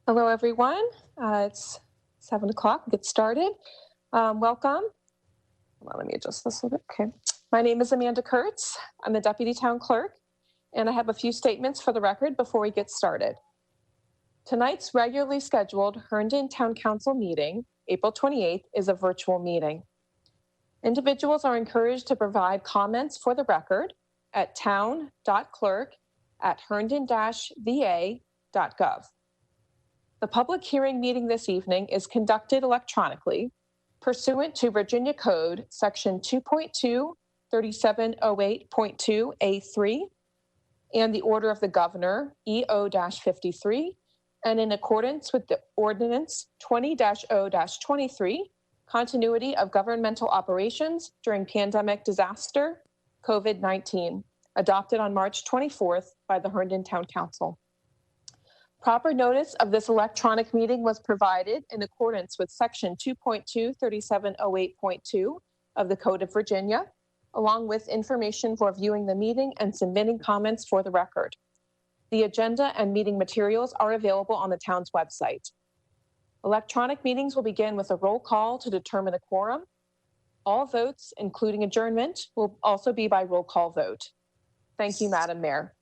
Hello, everyone. It's 7 o'clock. Get started. Welcome. Well, let me adjust this a little bit. Okay. My name is Amanda Kurtz. I'm the Deputy Town Clerk, and I have a few statements for the record before we get started. Tonight's regularly scheduled Herndon Town Council meeting, April 28th, is a virtual meeting. Individuals are encouraged to provide comments for the record at town.clerk@herndon-va.gov. The public hearing meeting this evening is conducted electronically pursuant to Virginia Code Section 2.2, 3708.2A3, and the Order of the Governor, EO-53, and in accordance with the Ordinance 20-0-23, Continuity of Governmental Operations During Pandemic Disaster, COVID-19, adopted on March 24th by the Herndon Town Council. Proper notice of this electronic meeting was provided in accordance with Section 2.2, 3708.2 of the Code of Virginia, along with information for viewing the meeting and submitting comments for the record. The agenda and meeting materials are available on the town's website. Electronic meetings will begin with a roll call to determine a quorum. All votes, including adjournment, will also be by roll call vote. Thank you, Madam Mayor.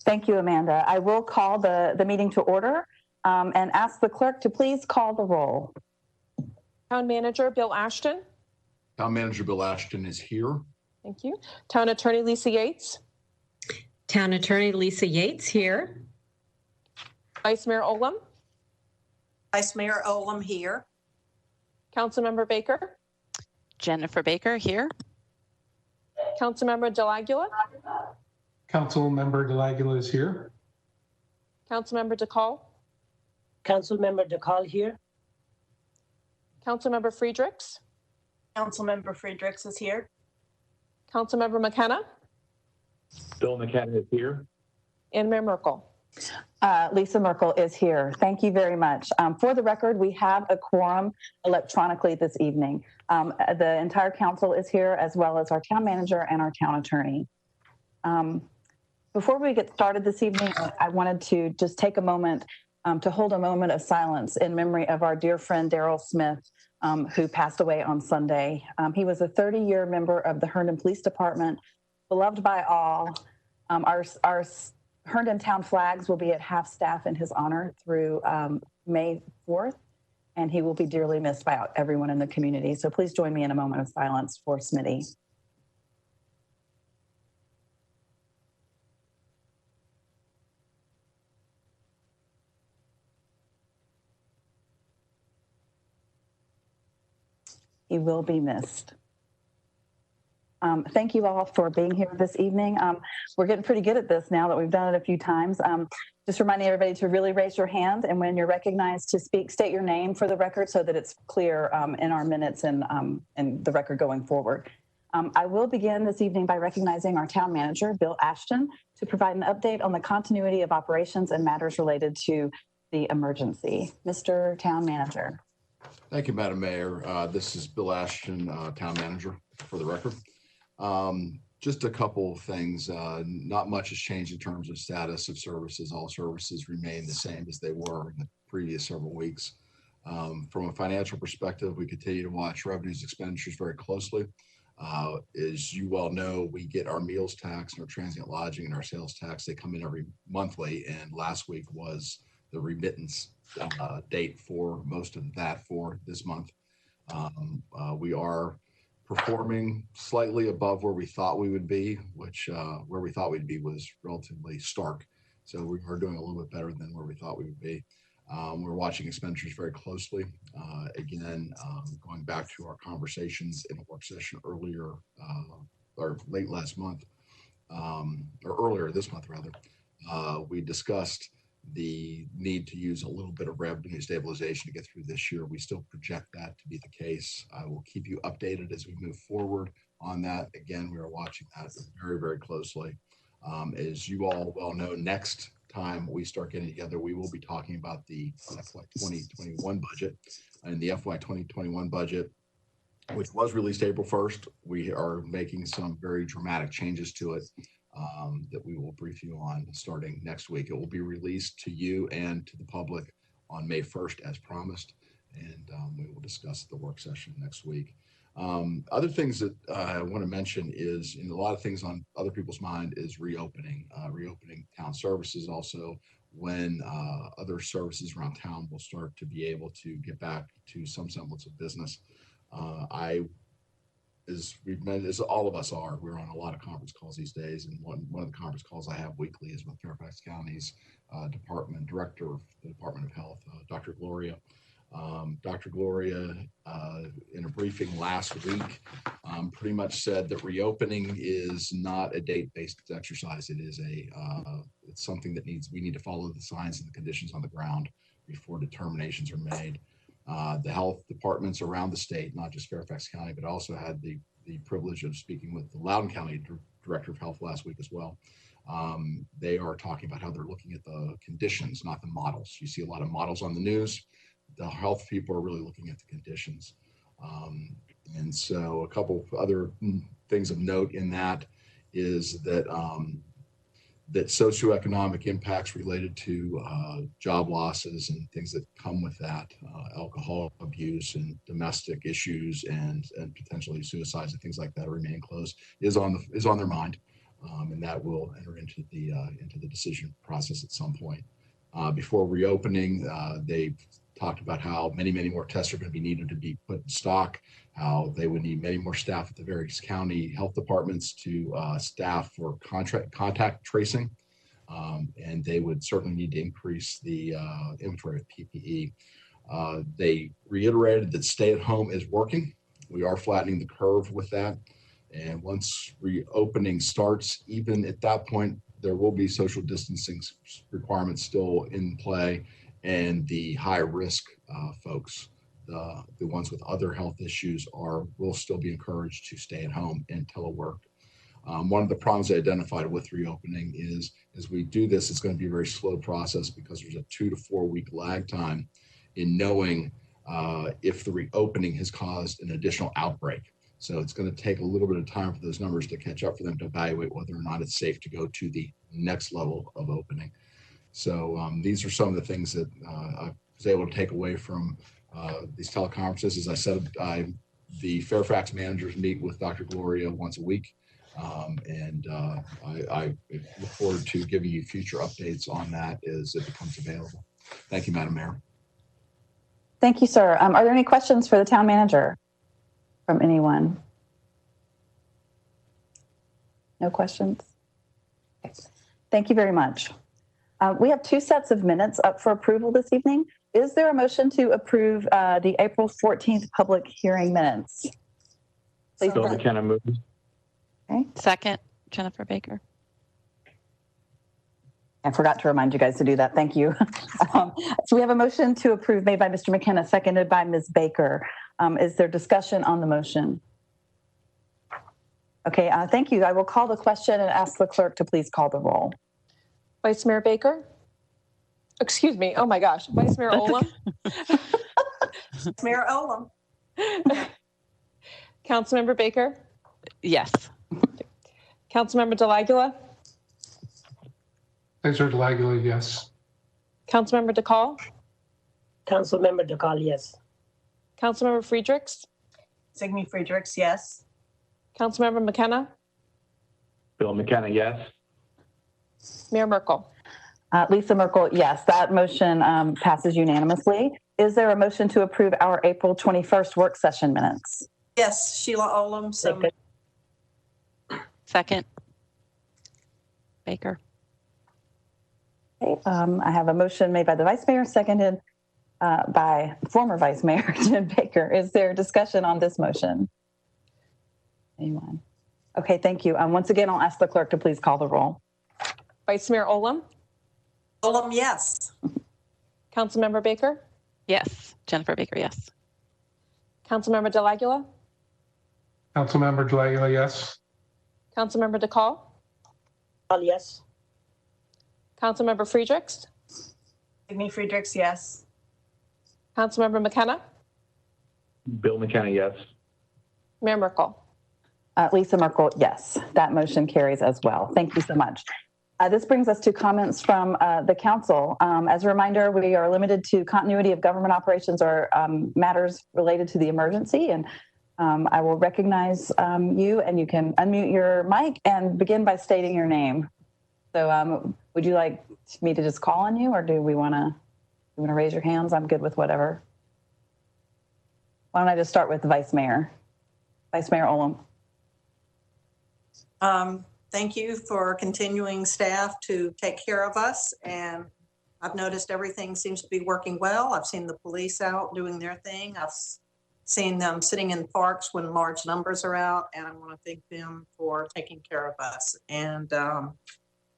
Thank you, Amanda. I will call the meeting to order and ask the clerk to please call the roll. Town Manager Bill Ashton. Town Manager Bill Ashton is here. Thank you. Town Attorney Lisa Yates. Town Attorney Lisa Yates here. Vice Mayor Olam. Vice Mayor Olam here. Councilmember Baker. Jennifer Baker here. Councilmember Delagula. Councilmember Delagula is here. Councilmember DeCall. Councilmember DeCall here. Councilmember Friedrichs. Councilmember Friedrichs is here. Councilmember McKenna. Bill McKenna is here. And Mayor Merkel. Lisa Merkel is here. Thank you very much. For the record, we have a quorum electronically this evening. The entire council is here, as well as our town manager and our town attorney. Before we get started this evening, I wanted to just take a moment to hold a moment of silence in memory of our dear friend Daryl Smith, who passed away on Sunday. He was a 30-year member of the Herndon Police Department, beloved by all. Our Herndon town flags will be at half staff in his honor through May 4th, and he will be dearly missed by everyone in the community. So please join me in a moment of silence for Smitty. He will be missed. Thank you all for being here this evening. We're getting pretty good at this now that we've done it a few times. Just reminding everybody to really raise your hand, and when you're recognized to speak, state your name for the record so that it's clear in our minutes and the record going forward. I will begin this evening by recognizing our town manager, Bill Ashton, to provide an update on the continuity of operations and matters related to the emergency. Mr. Town Manager. Thank you, Madam Mayor. This is Bill Ashton, town manager, for the record. Just a couple of things. Not much has changed in terms of status of services. All services remain the same as they were in the previous several weeks. From a financial perspective, we continue to watch revenues, expenditures very closely. As you well know, we get our meals tax and our transient lodging and our sales tax. They come in every monthly, and last week was the remittance date for most of that for this month. We are performing slightly above where we thought we would be, which where we thought we'd be was relatively stark. So we are doing a little bit better than where we thought we would be. We're watching expenditures very closely. Again, going back to our conversations in a work session earlier or late last month, or earlier this month rather, we discussed the need to use a little bit of revenue stabilization to get through this year. We still project that to be the case. I will keep you updated as we move forward on that. Again, we are watching that very, very closely. As you all well know, next time we start getting together, we will be talking about the FY 2021 budget. And the FY 2021 budget, which was released April 1st, we are making some very dramatic changes to it. that we will brief you on starting next week. It will be released to you and to the public on May 1st as promised, and we will discuss the work session next week. Other things that I want to mention is, a lot of things on other people's mind is reopening town services, also when other services around town will start to be able to get back to some semblance of business. As all of us are, we're on a lot of conference calls these days, and one of the conference calls I have weekly is with Fairfax County's Director of the Department of Health, Dr. Gloria. Dr. Gloria, in a briefing last week, pretty much said that reopening is not a date-based exercise. It is it's something that we need to follow the signs and the conditions on the ground before determinations are made. The health departments around the state, not just Fairfax County, but also had the privilege of speaking with the Loudoun County Director of Health last week as well. They are talking about how they're looking at the conditions, not the models. You see a lot of models on the news. The health people are really looking at the conditions. And so a couple of other things of note in that is that that socioeconomic impacts related to job losses and things that come with that, alcohol abuse and domestic issues and potentially suicides and things like that remain closed is on their mind, and that will enter into the decision process at some point. Before reopening, they talked about how many more tests are going to be needed to be put in stock, how they would need many more staff at the various county health departments to staff for contact tracing, and they would certainly need to increase the inventory of PPE. They reiterated that stay at home is working. We are flattening the curve with that, and once reopening starts, even at that point, there will be social distancing requirements still in play, and the high risk folks, the ones with other health issues, will still be encouraged to stay at home and telework. One of the problems they identified with reopening is, as we do this, it's going to be a very slow process because there's a 2 to 4 week lag time in knowing if the reopening has caused an additional outbreak. So it's going to take a little bit of time for those numbers to catch up for them to evaluate whether or not it's safe to go to the next level of opening. So these are some of the things that I was able to take away from these teleconferences. As I said, the Fairfax managers meet with Dr. Gloria once a week, and I look forward to giving you future updates on that as it becomes available. Thank you, Madam Mayor. Thank you, sir. Are there any questions for the town manager from anyone? No questions? Okay. Thank you very much. We have 2 sets of minutes up for approval this evening. Is there a motion to approve the April 14th public hearing minutes? Please. Bill McKenna moves. Okay. Second, Jennifer Baker. I forgot to remind you guys to do that. Thank you. So we have a motion to approve made by Mr. McKenna, seconded by Ms. Baker. Is there discussion on the motion? Okay, thank you. I will call the question and ask the clerk to please call the roll. Vice Mayor Baker? Excuse me. Oh my gosh. Vice Mayor Olem? Mayor Olem. Councilmember Baker? Yes. Councilmember Delagula? Vice Mayor Delagula, yes. Councilmember DeCall? Councilmember DeCall, yes. Councilmember Friedrichs? Signy Friedrichs, yes. Councilmember McKenna? Bill McKenna, yes. Mayor Merkel? Lisa Merkel, yes. That motion passes unanimously. Is there a motion to approve our April 21st work session minutes? Yes, Sheila Olem. So Second. Second, Baker. Okay, I have a motion made by the Vice Mayor, seconded by former Vice Mayor Jim Baker. Is there discussion on this motion? Anyone? Okay, thank you. Once again, I'll ask the clerk to please call the roll. Vice Mayor Olem? Olem, yes. Councilmember Baker? Yes. Jennifer Baker, yes. Councilmember Delagula? Councilmember Delagula, yes. Councilmember DeCall? DeCall, yes. Councilmember Friedrichs? Signy Friedrichs, yes. Councilmember McKenna? Bill McKenna, yes. Mayor Merkel? Lisa Merkel, yes. That motion carries as well. Thank you so much. This brings us to comments from the council. As a reminder, we are limited to continuity of government operations or matters related to the emergency. And I will recognize you, and you can unmute your mic and begin by stating your name. So would you like me to just call on you, or do we want to raise your hands? I'm good with whatever. Why don't I just start with Vice Mayor Olem. Thank you for continuing staff to take care of us. And I've noticed everything seems to be working well. I've seen the police out doing their thing. I've seen them sitting in parks when large numbers are out. And I want to thank them for taking care of us, and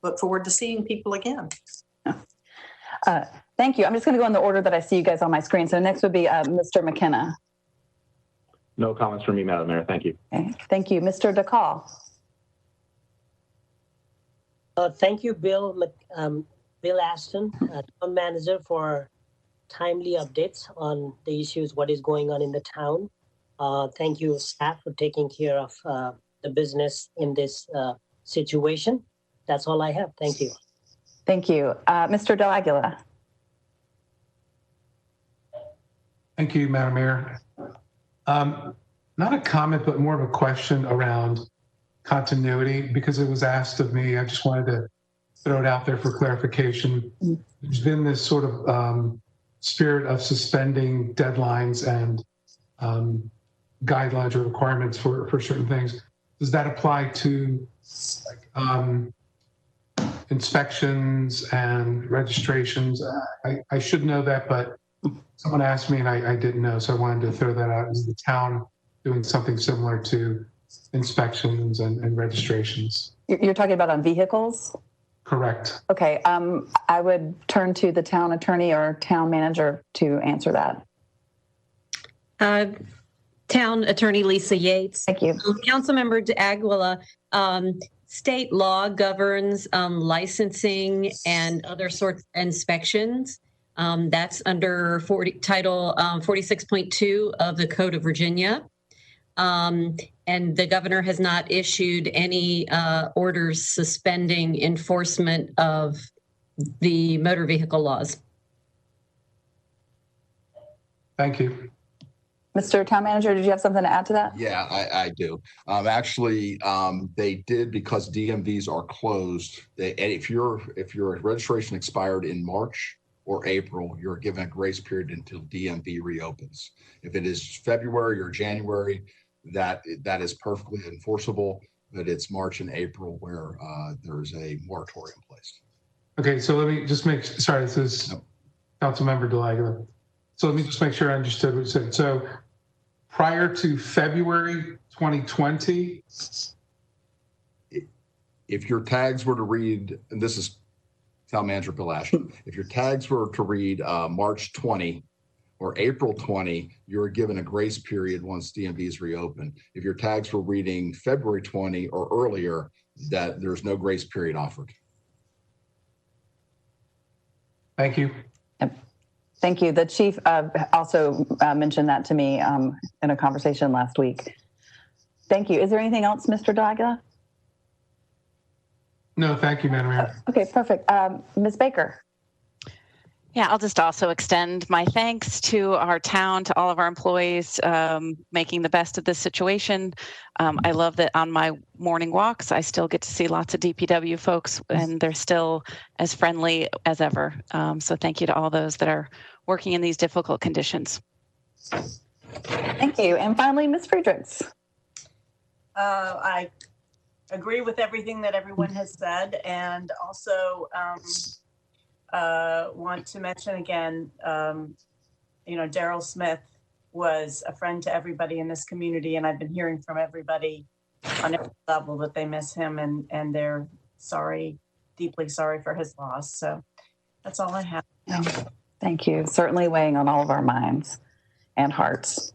look forward to seeing people again. Thank you. I'm just going to go in the order that I see you guys on my screen. So next would be Mr. McKenna. No comments from me, Madam Mayor. Thank you. Okay. Thank you. Mr. DeCall. Thank you, Bill Ashton, Town Manager, for timely updates on the issues, what is going on in the town. Thank you, staff, for taking care of the business in this situation. That's all I have. Thank you. Thank you. Mr. Del Aguila. Thank you, Madam Mayor. Not a comment, but more of a question around continuity, because it was asked of me. I just wanted to throw it out there for clarification. There's been this sort of spirit of suspending deadlines and guidelines or requirements for certain things. Does that apply to inspections and registrations? I should know that, but someone asked me and I didn't know, so I wanted to throw that out. Is the town doing something similar to inspections and registrations? You're talking about on vehicles? Correct. Okay. I would turn to the town attorney or town manager to answer that. Town Attorney Lisa Yates. Thank you. Councilmember Aguila, state law governs licensing and other sorts of inspections. That's under Title 46.2 of the Code of Virginia. And the governor has not issued any orders suspending enforcement of the motor vehicle laws. Thank you. Mr. Town Manager, did you have something to add to that? Yeah, I do. Actually, they did, because DMVs are closed. If your registration expired in March or April, you're given a grace period until DMV reopens. If it is February or January, that is perfectly enforceable, but it's March and April where there's a moratorium placed. Okay, so let me just sorry, this is Councilmember DeLaguila. So let me just make sure I understood what you said. So prior to February 2020, if your tags were to read, and this is Town Manager Bill Ashton, if your tags were to read March 20 or April 20, you're given a grace period once DMVs reopen. If your tags were reading February 20 or earlier, that there's no grace period offered. Thank you. Thank you. The chief also mentioned that to me in a conversation last week. Thank you. Is there anything else, Mr. Daga? No, thank you, Madam Mayor. Okay, perfect. Ms. Baker. Yeah, I'll just also extend my thanks to our town, to all of our employees making the best of this situation. I love that on my morning walks, I still get to see lots of DPW folks, and they're still as friendly as ever. So thank you to all those that are working in these difficult conditions. Thank you. And finally, Ms. Friedrichs. I agree with everything that everyone has said, and also want to mention again, Daryl Smith was a friend to everybody in this community, and I've been hearing from everybody on every level that they miss him, and they're sorry, deeply sorry for his loss. So that's all I have. Thank you. Certainly weighing on all of our minds and hearts.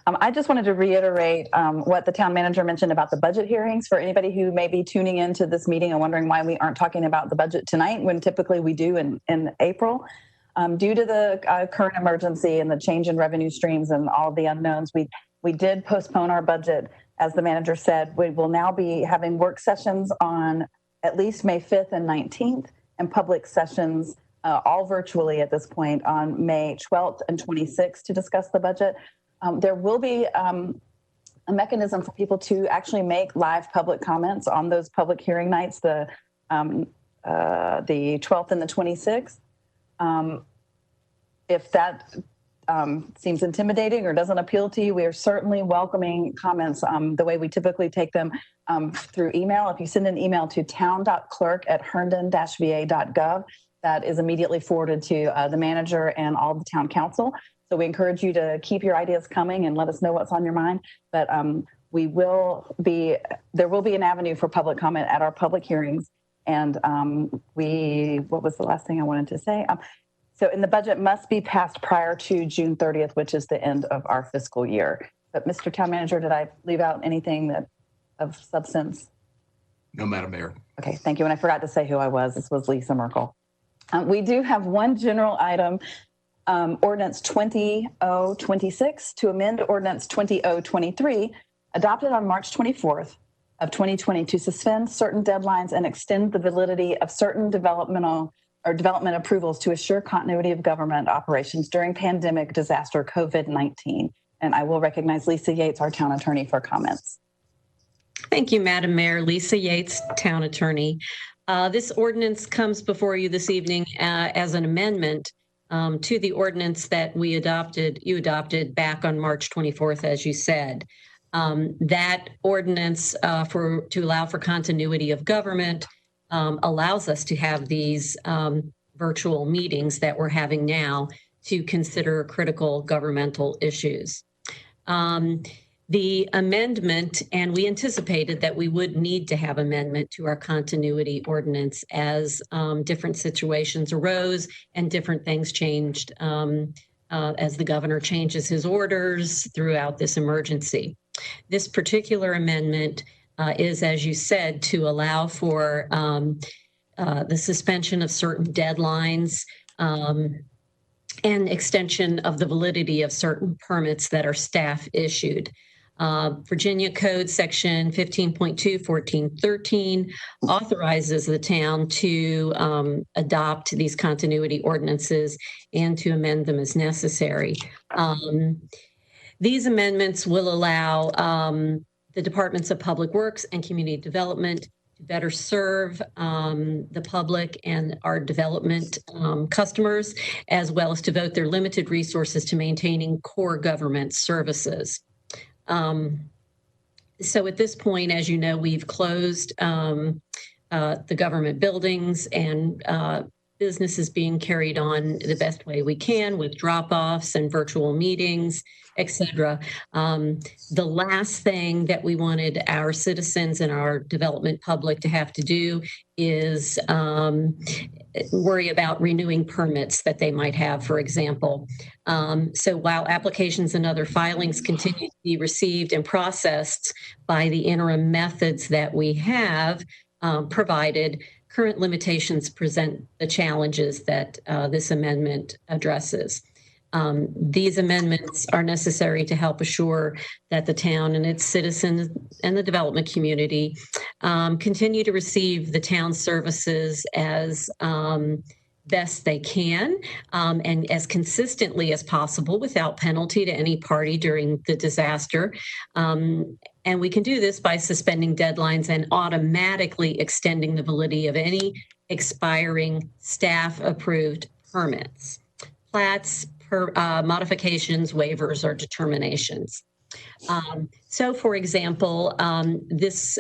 I just wanted to reiterate what the town manager mentioned about the budget hearings for anybody who may be tuning into this meeting and wondering why we aren't talking about the budget tonight when typically we do in April. Due to the current emergency and the change in revenue streams and all of the unknowns, we We did postpone our budget. As the manager said, we will now be having work sessions on at least May 5th and 19th, and public sessions all virtually at this point on May 12th and 26th to discuss the budget. There will be a mechanism for people to actually make live public comments on those public hearing nights, the 12th and the 26th. If that seems intimidating or doesn't appeal to you, we are certainly welcoming comments the way we typically take them through email. If you send an email to town.clerk@herndon-va.gov, that is immediately forwarded to the manager and all the town council. So we encourage you to keep your ideas coming and let us know what's on your mind. But there will be an avenue for public comment at our public hearings. And what was the last thing I wanted to say? So the budget must be passed prior to June 30th, which is the end of our fiscal year. But Mr. Town Manager, did I leave out anything of substance? No, Madam Mayor. Okay, thank you. And I forgot to say who I was. This was Lisa Merkel. We do have one general item, Ordinance 20026, to amend Ordinance 20023, adopted on March 24th of 2020 to suspend certain deadlines and extend the validity of certain development approvals to assure continuity of government operations during pandemic disaster COVID-19. And I will recognize Lisa Yates, our town attorney, for comments. Thank you, Madam Mayor. Lisa Yates, town attorney. This ordinance comes before you this evening as an amendment to the ordinance that you adopted back on March 24th, as you said. That ordinance to allow for continuity of government allows us to have these virtual meetings that we're having now to consider critical governmental issues. The amendment, and we anticipated that we would need to have amendment to our continuity ordinance as different situations arose and different things changed as the governor changes his orders throughout this emergency. This particular amendment is, as you said, to allow for the suspension of certain deadlines and extension of the validity of certain permits that are staff issued. Virginia Code Section 15.2, 1413 authorizes the town to adopt these continuity ordinances and to amend them as necessary. These amendments will allow the Departments of Public Works and Community Development to better serve the public and our development customers, as well as devote their limited resources to maintaining core government services. So at this point, as you know, we've closed the government buildings and business is being carried on the best way we can with drop-offs and virtual meetings, et cetera. The last thing that we wanted our citizens and our development public to have to do is worry about renewing permits that they might have, for example. So while applications and other filings continue to be received and processed by the interim methods that we have provided, current limitations present the challenges that this amendment addresses. These amendments are necessary to help assure that the town and its citizens and the development community continue to receive the town's services as best they can and as consistently as possible without penalty to any party during the disaster. And we can do this by suspending deadlines and automatically extending the validity of any expiring staff-approved permits, plats, modifications, waivers, or determinations. So, for example, this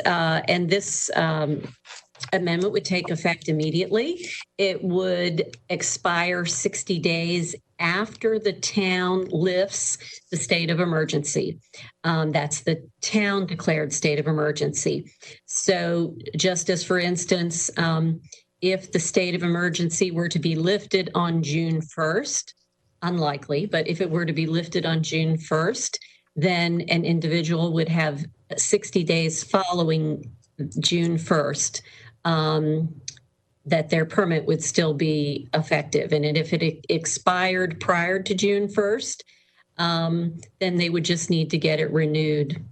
amendment would take effect immediately. It would expire 60 days after the town lifts the state of emergency. That's the town declared state of emergency. So just as, for instance, if the state of emergency were to be lifted on June 1st, unlikely, but if it were to be lifted on June 1st, then an individual would have 60 days following June 1st that their permit would still be effective. And if it expired prior to June 1st, then they would just need to get it renewed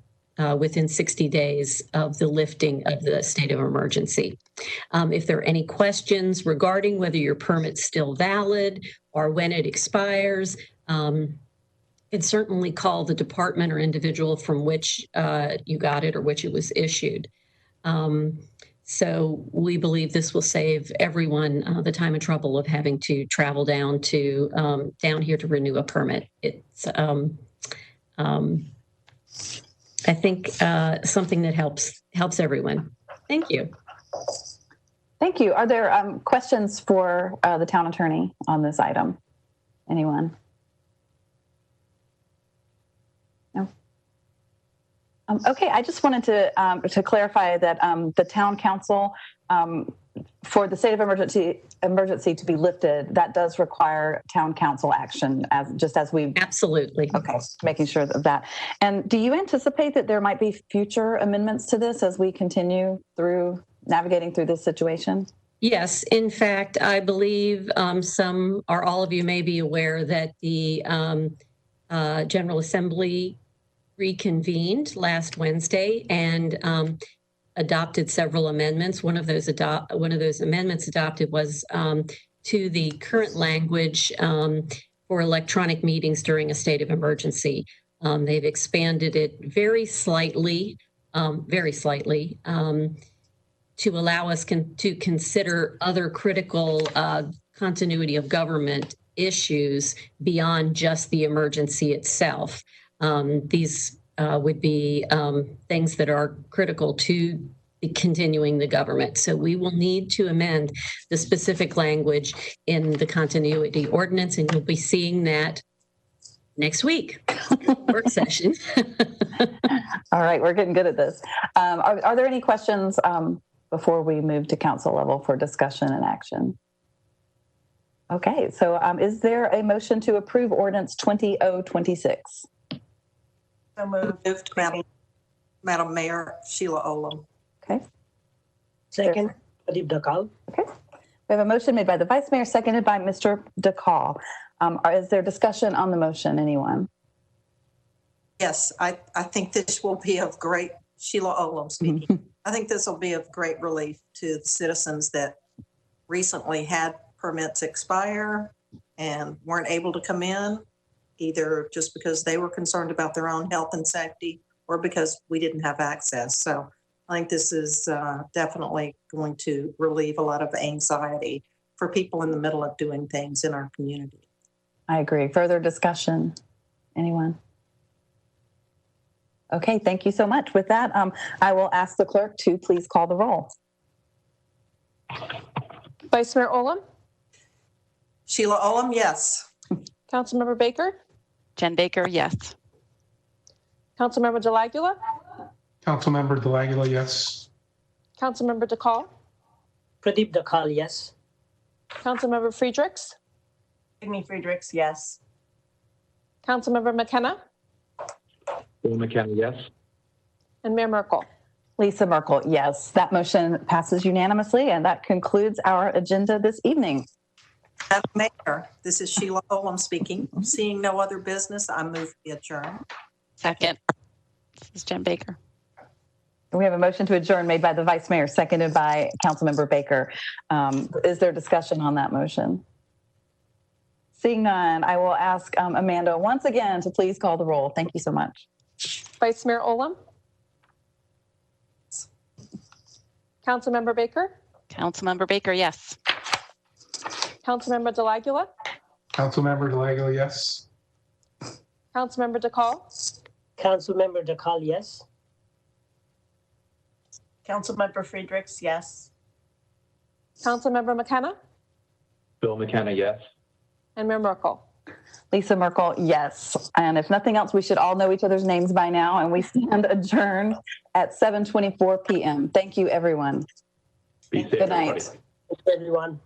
within 60 days of the lifting of the state of emergency. If there are any questions regarding whether your permit's still valid or when it expires, you can certainly call the department or individual from which you got it or which it was issued. So we believe this will save everyone the time and trouble of having to travel down here to renew a permit. It's I think something that helps everyone. Thank you. Thank you. Are there questions for the town attorney on this item? Anyone? No. Okay, I just wanted to clarify that the town council, for the state of emergency to be lifted, that does require town council action, as we absolutely. Okay, making sure of that. And do you anticipate that there might be future amendments to this as we continue through navigating through this situation? Yes, in fact, I believe some or all of you may be aware that the General Assembly reconvened last Wednesday and adopted several amendments. One of those amendments adopted was to the current language for electronic meetings during a state of emergency. They've expanded it very slightly, to allow us to consider other critical continuity of government issues beyond just the emergency itself. These would be things that are critical to continuing the government. So we will need to amend the specific language in the continuity ordinance, and you'll be seeing that next week, work session. All right, we're getting good at this. Are there any questions before we move to council level for discussion and action? Okay, so is there a motion to approve ordinance 20026? So moved, Madam Mayor, Sheila Olam. Okay. Second, Pradeep Dakal. Okay. We have a motion made by the Vice Mayor, seconded by Mr. Dakal. Is there discussion on the motion, anyone? Yes, I think this will be of great, Sheila Olam speaking. I think this will be of great relief to the citizens that recently had permits expire and weren't able to come in, either just because they were concerned about their own health and safety or because we didn't have access. So I think this is definitely going to relieve a lot of anxiety for people in the middle of doing things in our community. I agree. Further discussion? Anyone? Okay, thank you so much. With that, I will ask the clerk to please call the roll. Vice Mayor Olam? Sheila Olam, yes. Councilmember Baker? Jen Baker, yes. Councilmember Delagula? Councilmember Delagula, yes. Councilmember DeCall? Pradeep Dakal, yes. Councilmember Friedrichs? Amy Friedrichs, yes. Councilmember McKenna? Bill McKenna, yes. And Mayor Merkel? Lisa Merkel, yes. That motion passes unanimously, and that concludes our agenda this evening. Madam Mayor, this is Sheila Olam speaking. Seeing no other business, I move to adjourn. Second. This is Jen Baker. We have a motion to adjourn made by the Vice Mayor, seconded by Councilmember Baker. Is there discussion on that motion? Seeing none, I will ask Amanda once again to please call the roll. Thank you so much. Vice Mayor Olam? Councilmember Baker? Councilmember Baker, yes. Councilmember Delagula? Councilmember Delagula, yes. Councilmember DeCall? Councilmember Dakal, yes. Councilmember Friedrichs, yes. Councilmember McKenna? Bill McKenna, yes. And Mayor Merkel? Lisa Merkel, yes. And if nothing else, we should all know each other's names by now, and we stand adjourned at 7:24 p.m. Thank you, everyone. Be safe, Good night. everybody. Thank you, everyone.